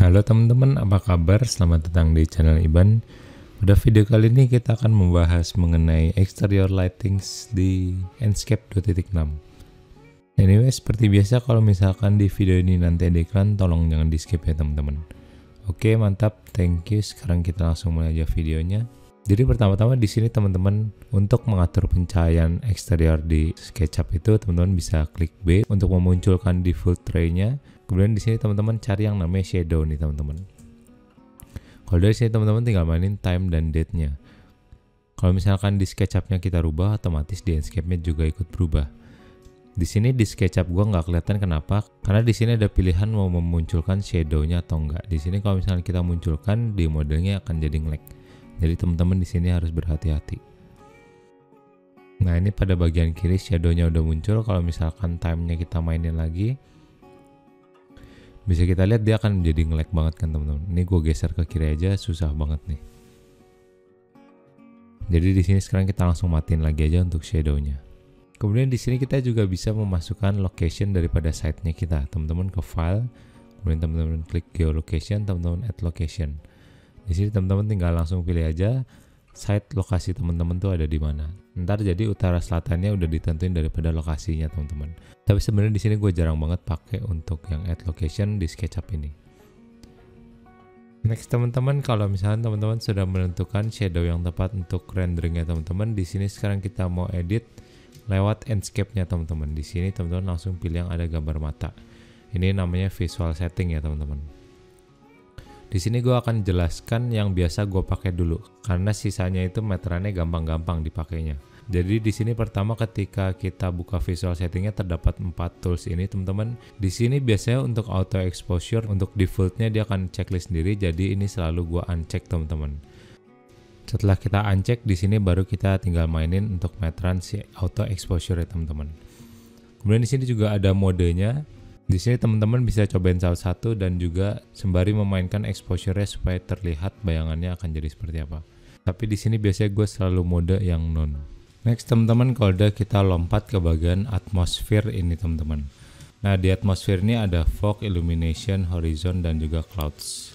Halo teman-teman, apa kabar? Selamat datang di channel Iban. Pada video kali ini kita akan membahas mengenai exterior lightings di Enscape 2.6. Anyway, seperti biasa kalau misalkan di video ini nanti ada iklan, tolong jangan di skip ya teman-teman. Oke, mantap, thank you. Sekarang kita langsung mulai aja videonya. Jadi pertama-tama di sini teman-teman untuk mengatur pencahayaan eksterior di SketchUp itu teman-teman bisa klik B untuk memunculkan default tray-nya. Kemudian di sini teman-teman cari yang namanya shadow nih teman-teman. Kalau dari sini teman-teman tinggal mainin time dan date-nya. Kalau misalkan di SketchUp-nya kita rubah, otomatis di Enscape-nya juga ikut berubah. Di sini di SketchUp gua nggak kelihatan kenapa? Karena di sini ada pilihan mau memunculkan shadow-nya atau enggak. Di sini kalau misalkan kita munculkan, di modelnya akan jadi nge-lag. Jadi teman-teman di sini harus berhati-hati. Nah ini pada bagian kiri shadow-nya udah muncul. Kalau misalkan time-nya kita mainin lagi, bisa kita lihat dia akan jadi nge-lag banget kan teman-teman. Ini gue geser ke kiri aja susah banget nih. Jadi di sini sekarang kita langsung matiin lagi aja untuk shadow-nya. Kemudian di sini kita juga bisa memasukkan location daripada site-nya kita. Teman-teman ke file, kemudian teman-teman klik geolocation, teman-teman add location. Di sini teman-teman tinggal langsung pilih aja site lokasi teman-teman tuh ada di mana. Ntar jadi utara selatannya udah ditentuin daripada lokasinya teman-teman. Tapi sebenarnya di sini gue jarang banget pakai untuk yang add location di SketchUp ini. Next teman-teman, kalau misalnya teman-teman sudah menentukan shadow yang tepat untuk renderingnya teman-teman, di sini sekarang kita mau edit lewat Enscape-nya teman-teman. Di sini teman-teman langsung pilih yang ada gambar mata. Ini namanya visual setting ya teman-teman. Di sini gue akan jelaskan yang biasa gue pakai dulu, karena sisanya itu meterannya gampang-gampang dipakainya. Jadi di sini pertama ketika kita buka visual settingnya terdapat 4 tools ini teman-teman. Di sini biasanya untuk auto exposure, untuk defaultnya dia akan checklist sendiri, jadi ini selalu gue uncheck teman-teman. Setelah kita uncheck di sini baru kita tinggal mainin untuk meteran si auto exposure ya teman-teman. Kemudian di sini juga ada modenya. Di sini teman-teman bisa cobain salah satu dan juga sembari memainkan exposure-nya supaya terlihat bayangannya akan jadi seperti apa. Tapi di sini biasanya gue selalu mode yang non. Next teman-teman, kalau udah kita lompat ke bagian atmosphere ini teman-teman. Nah di atmosphere ini ada fog, illumination, horizon dan juga clouds.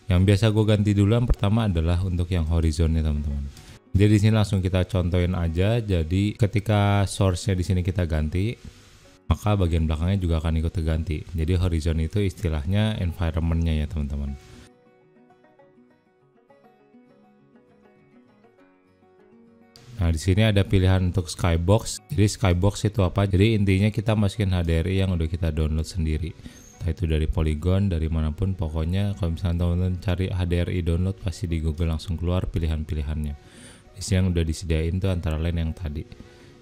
Yang biasa gue ganti dulu yang pertama adalah untuk yang horizon ya teman-teman. Jadi di sini langsung kita contohin aja. Jadi ketika source-nya di sini kita ganti, maka bagian belakangnya juga akan ikut terganti. Jadi horizon itu istilahnya environment-nya ya teman-teman. Nah di sini ada pilihan untuk skybox. Jadi skybox itu apa? Jadi intinya kita masukin HDRI yang udah kita download sendiri. Entah itu dari Polygon, dari manapun. Pokoknya kalau misalnya teman-teman cari HDRI download pasti di Google langsung keluar pilihan-pilihannya. Di sini yang udah disediain tuh antara lain yang tadi.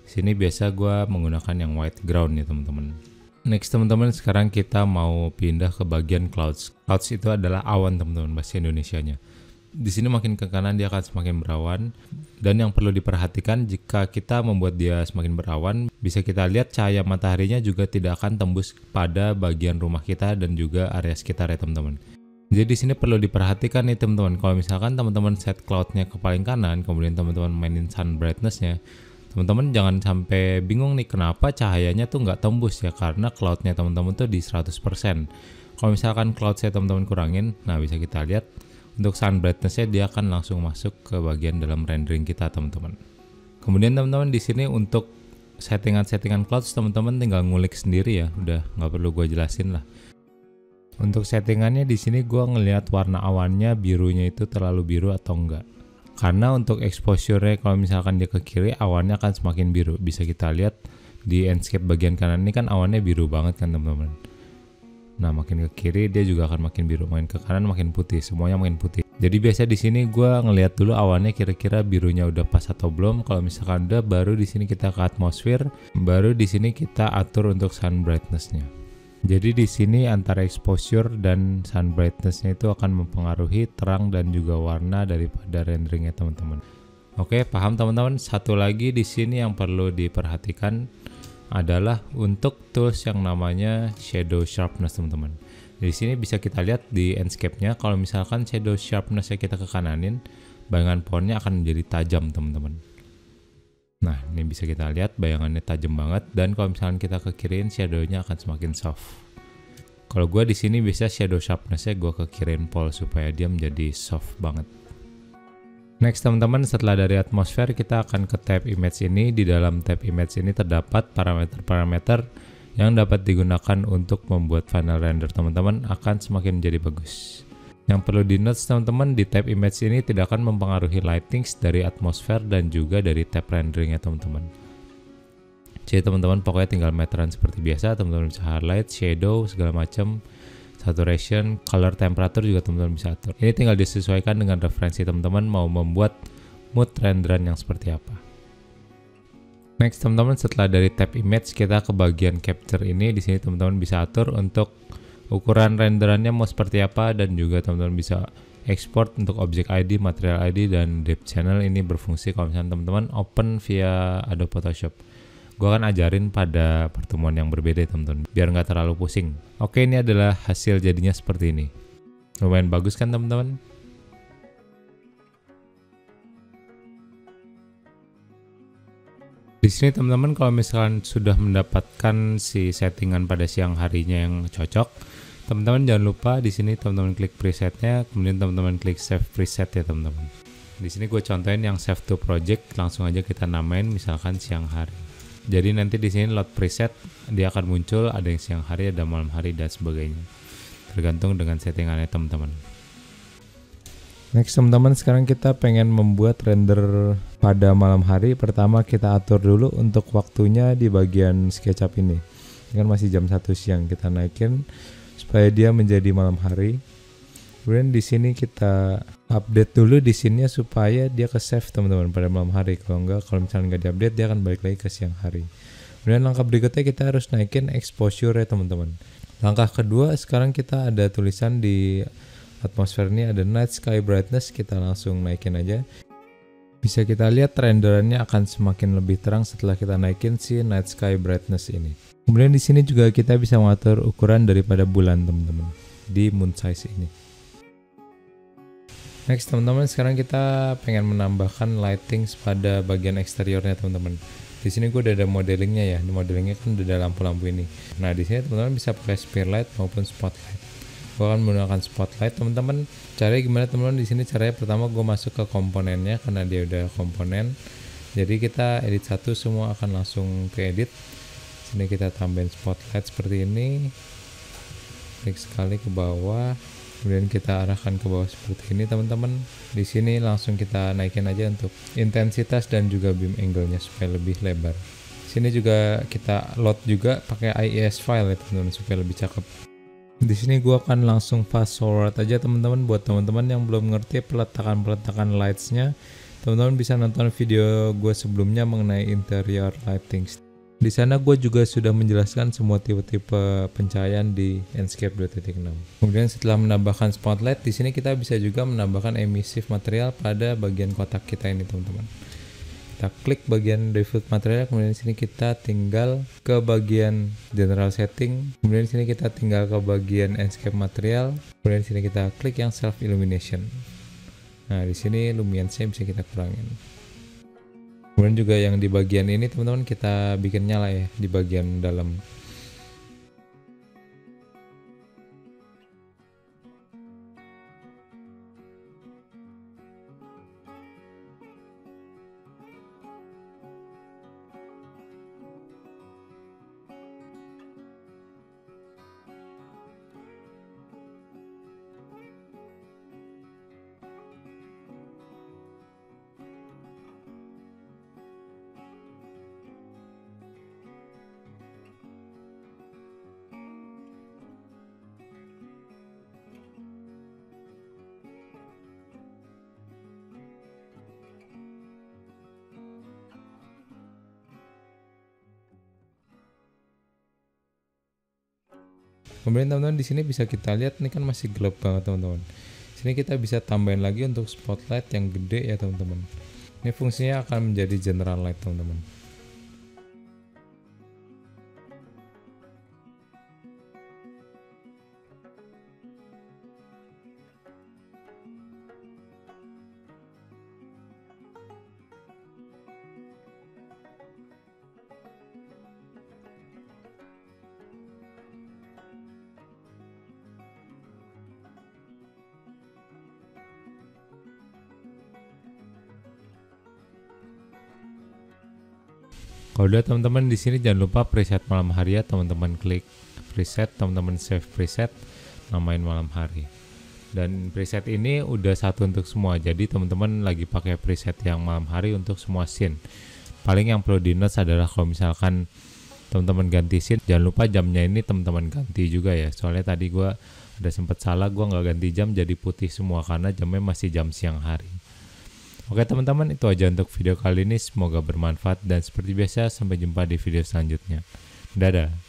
Sini biasa gue menggunakan yang white ground ya teman-teman. Next teman-teman, sekarang kita mau pindah ke bagian clouds. Clouds itu adalah awan teman-teman bahasa Indonesianya. Di sini makin ke kanan dia akan semakin berawan, dan yang perlu diperhatikan jika kita membuat dia semakin berawan, bisa kita lihat cahaya mataharinya juga tidak akan tembus pada bagian rumah kita dan juga area sekitar ya teman-teman. Jadi di sini perlu diperhatikan nih teman-teman. Kalau misalkan teman-teman set cloudnya ke paling kanan, kemudian teman-teman mainin sun brightness-nya, teman-teman jangan sampai bingung nih kenapa cahayanya tuh nggak tembus ya, karena cloudnya teman-teman tuh di 100%. Kalau misalkan cloud saya teman-teman kurangin, nah bisa kita lihat untuk sun brightness-nya dia akan langsung masuk ke bagian dalam rendering kita teman-teman. Kemudian teman-teman di sini untuk settingan clouds teman-teman tinggal ngulik sendiri ya, udah nggak perlu gue jelasin lah. Untuk settingannya di sini gue ngelihat warna awannya birunya itu terlalu biru atau enggak. Karena untuk exposure-nya kalau misalkan dia ke kiri awannya akan semakin biru. Bisa kita lihat di Enscape bagian kanan ini kan awannya biru banget kan teman-teman. Nah makin ke kiri dia juga akan makin biru, makin ke kanan makin putih, semuanya makin putih. Jadi biasa di sini gue ngelihat dulu awannya kira-kira birunya udah pas atau belum. Kalau misalkan udah, baru di sini kita ke atmosphere, baru di sini kita atur untuk sun brightness-nya. Jadi di sini antara exposure dan sun brightness-nya itu akan mempengaruhi terang dan juga warna daripada renderingnya teman-teman. Oke, paham teman-teman? Satu lagi di sini yang perlu diperhatikan adalah untuk tools yang namanya shadow sharpness teman-teman. Di sini bisa kita lihat di Enscape-nya, kalau misalkan shadow sharpness-nya kita ke kananin, bayangan pohonnya akan menjadi tajam teman-teman. Nah ini bisa kita lihat bayangannya tajam banget, dan kalau misalkan kita ke kiriin shadow-nya akan semakin soft. Kalau gue di sini bisa shadow sharpness-nya gue kekirin pole supaya dia menjadi soft banget. Next teman-teman, setelah dari atmosfer kita akan ke tab image ini. Di dalam tab image ini terdapat parameter-parameter yang dapat digunakan untuk membuat final render teman-teman akan semakin menjadi bagus. Yang perlu di note teman-teman, di tab image ini tidak akan mempengaruhi lightings dari atmosfer dan juga dari tab rendering ya teman-teman. Jadi teman-teman pokoknya tinggal meteran seperti biasa, teman-teman bisa highlight, shadow, segala macam, saturation, color, temperatur juga teman-teman bisa atur. Ini tinggal disesuaikan dengan referensi teman-teman mau membuat mood renderan yang seperti apa. Next teman-teman, setelah dari tab image kita ke bagian capture ini. Di sini teman-teman bisa atur untuk ukuran renderannya mau seperti apa, dan juga teman-teman bisa export untuk objek ID, material ID, dan depth channel. Ini berfungsi kalau misalnya teman-teman open via Adobe Photoshop. Gue akan ajarin pada pertemuan yang berbeda teman-teman, biar nggak terlalu pusing. Oke, ini adalah hasil jadinya seperti ini. Lumayan bagus kan teman-teman? Di sini teman-teman kalau misalkan sudah mendapatkan si settingan pada siang harinya yang cocok, teman-teman jangan lupa di sini teman-teman klik presetnya, kemudian teman-teman klik save preset ya teman-teman. Di sini gue contohin yang save to project, langsung aja kita namain misalkan siang hari. Jadi nanti di sini load preset dia akan muncul, ada yang siang hari, ada malam hari dan sebagainya. Tergantung dengan settingannya teman-teman. Next teman-teman, sekarang kita pengen membuat render pada malam hari. Pertama kita atur dulu untuk waktunya di bagian SketchUp ini. Ini kan masih jam 1 siang, kita naikin supaya dia menjadi malam hari. Kemudian di sini kita update dulu di sini supaya dia ke save teman-teman pada malam hari. Kalau misalnya nggak diupdate dia akan balik lagi ke siang hari. Kemudian langkah berikutnya kita harus naikin exposure ya teman-teman. Langkah kedua, sekarang kita ada tulisan di atmosfer ini ada night sky brightness, kita langsung naikin aja. Bisa kita lihat renderannya akan semakin lebih terang setelah kita naikin si night sky brightness ini. Kemudian di sini juga kita bisa mengatur ukuran daripada bulan teman-teman di moon size ini. Next teman-teman, sekarang kita pengen menambahkan lighting pada bagian eksteriornya teman-teman. Di sini gue udah ada modelingnya ya. Di modelingnya kan udah ada lampu-lampu ini. Nah di sini teman-teman bisa pakai spearlight maupun spotlight. Gue akan menggunakan spotlight teman-teman. Caranya gimana teman-teman? Di sini caranya pertama gue masuk ke komponennya karena dia udah komponen. Jadi kita edit satu semua akan langsung ke edit. Sini kita tambahin spotlight seperti ini. Klik sekali ke bawah. Kemudian kita arahkan ke bawah seperti ini teman-teman. Di sini langsung kita naikin aja untuk intensitas dan juga beam angle-nya supaya lebih lebar. Sini juga kita load juga pakai IES file ya teman-teman supaya lebih cakep. Di sini gua akan langsung fast forward aja teman-teman. Buat teman-teman yang belum ngerti peletakan lights-nya, teman-teman bisa nonton video gue sebelumnya mengenai interior lighting. Di sana gue juga sudah menjelaskan semua tipe-tipe pencahayaan di Enscape 2.6. Kemudian setelah menambahkan spotlight, di sini kita bisa juga menambahkan emissive material pada bagian kotak kita ini teman-teman. Kita klik bagian diffuse material, kemudian di sini kita tinggal ke bagian general setting, kemudian di sini kita tinggal ke bagian Enscape material, kemudian di sini kita klik yang self illumination. Nah di sini luminosity bisa kita kurangin. Kemudian juga yang di bagian ini teman-teman kita bikin nyala ya di bagian dalam. Kemudian teman-teman di sini bisa kita lihat ini kan masih gelap banget teman-teman. Sini kita bisa tambahin lagi untuk spotlight yang gede ya teman-teman. Ini fungsinya akan menjadi general light teman-teman. Kalau udah teman-teman di sini jangan lupa preset malam hari ya, teman-teman klik preset, teman-teman save preset, namain malam hari. Dan preset ini udah satu untuk semua, jadi teman-teman lagi pakai preset yang malam hari untuk semua scene. Paling yang perlu di-note adalah kalau misalkan teman-teman ganti scene, jangan lupa jamnya ini teman-teman ganti juga ya, soalnya tadi gue ada sempat salah, gue nggak ganti jam jadi putih semua karena jamnya masih jam siang hari. Oke teman-teman, itu aja untuk video kali ini, semoga bermanfaat dan seperti biasa sampai jumpa di video selanjutnya. Dadah.